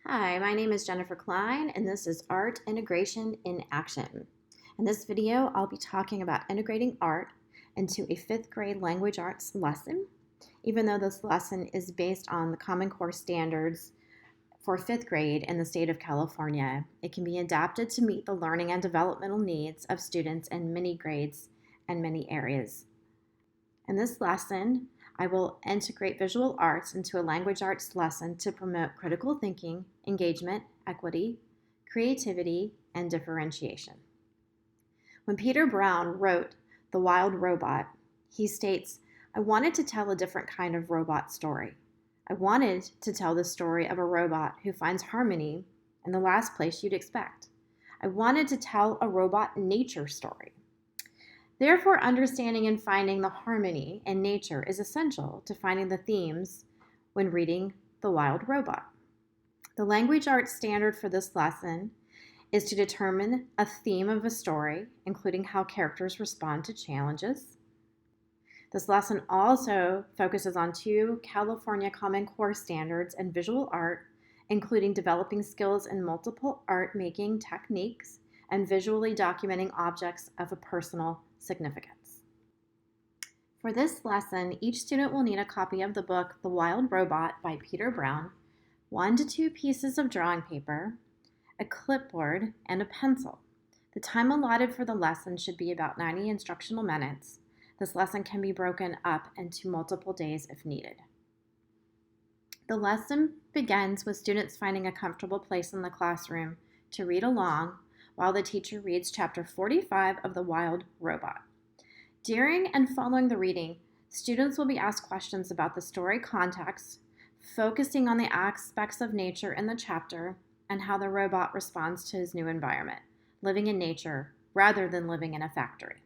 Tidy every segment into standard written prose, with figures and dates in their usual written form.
Hi, my name is Jennifer Klein, and this is Art Integration in Action. In this video, I'll be talking about integrating art into a fifth grade language arts lesson. Even though this lesson is based on the Common Core standards for fifth grade in the state of California, it can be adapted to meet the learning and developmental needs of students in many grades and many areas. In this lesson, I will integrate visual arts into a language arts lesson to promote critical thinking, engagement, equity, creativity, and differentiation. When Peter Brown wrote The Wild Robot, he states, "I wanted to tell a different kind of robot story. I wanted to tell the story of a robot who finds harmony in the last place you'd expect. I wanted to tell a robot nature story. Therefore, understanding and finding the harmony in nature is essential to finding the themes when reading The Wild Robot." The language arts standard for this lesson is to determine a theme of a story, including how characters respond to challenges. This lesson also focuses on 2 California Common Core standards in visual art, including developing skills in multiple art making techniques and visually documenting objects of a personal significance. For this lesson, each student will need a copy of the book The Wild Robot by Peter Brown, 1 to 2 pieces of drawing paper, a clipboard, and a pencil. The time allotted for the lesson should be about 90 instructional minutes. This lesson can be broken up into multiple days if needed. The lesson begins with students finding a comfortable place in the classroom to read along while the teacher reads chapter 45 of The Wild Robot. During and following the reading, students will be asked questions about the story context, focusing on the aspects of nature in the chapter and how the robot responds to his new environment, living in nature rather than living in a factory.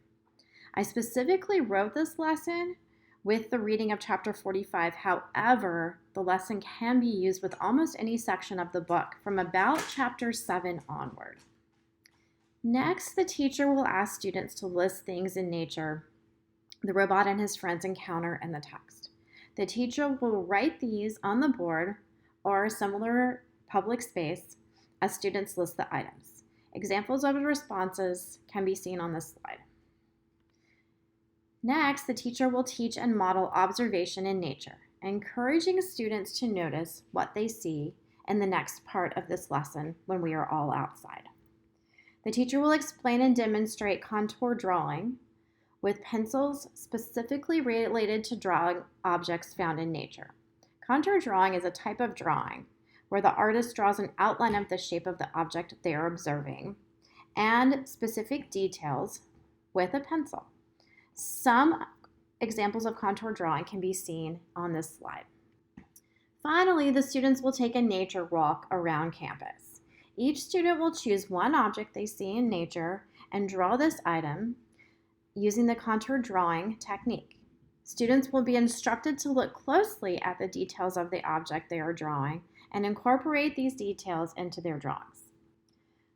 I specifically wrote this lesson with the reading of chapter 45. However, the lesson can be used with almost any section of the book from about chapter 7 onward. Next, the teacher will ask students to list things in nature the robot and his friends encounter in the text. The teacher will write these on the board or a similar public space as students list the items. Examples of the responses can be seen on this slide. Next, the teacher will teach and model observation in nature, encouraging students to notice what they see in the next part of this lesson when we are all outside. The teacher will explain and demonstrate contour drawing with pencils specifically related to drawing objects found in nature. Contour drawing is a type of drawing where the artist draws an outline of the shape of the object they are observing and specific details with a pencil. Some examples of contour drawing can be seen on this slide. Finally, the students will take a nature walk around campus. Each student will choose one object they see in nature and draw this item using the contour drawing technique. Students will be instructed to look closely at the details of the object they are drawing and incorporate these details into their drawings.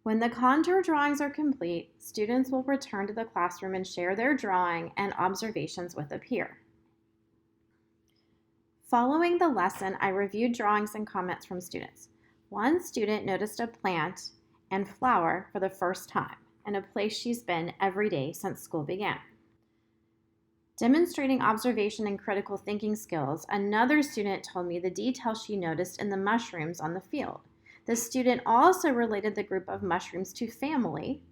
When the contour drawings are complete, students will return to the classroom and share their drawing and observations with a peer. Following the lesson, I reviewed drawings and comments from students. One student noticed a plant and flower for the first time in a place she's been every day since school began. Demonstrating observation and critical thinking skills, another student told me the detail she noticed in the mushrooms on the field. The student also related the group of mushrooms to family,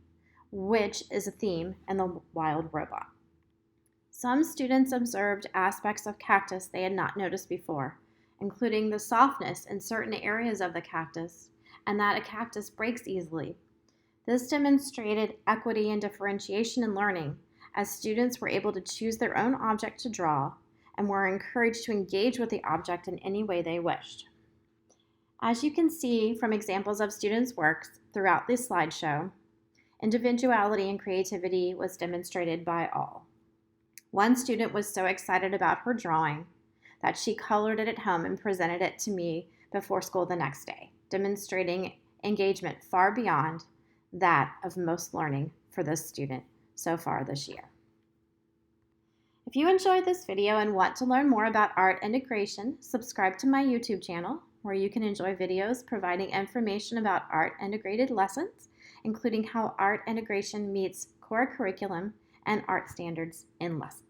which is a theme in The Wild Robot. Some students observed aspects of cactus they had not noticed before, including the softness in certain areas of the cactus and that a cactus breaks easily. This demonstrated equity and differentiation in learning, as students were able to choose their own object to draw and were encouraged to engage with the object in any way they wished. As you can see from examples of students' works throughout this slideshow, individuality and creativity was demonstrated by all. One student was so excited about her drawing that she colored it at home and presented it to me before school the next day, demonstrating engagement far beyond that of most learning for this student so far this year. If you enjoyed this video and want to learn more about art integration, subscribe to my YouTube channel where you can enjoy videos providing information about art integrated lessons, including how art integration meets core curriculum and art standards in lessons.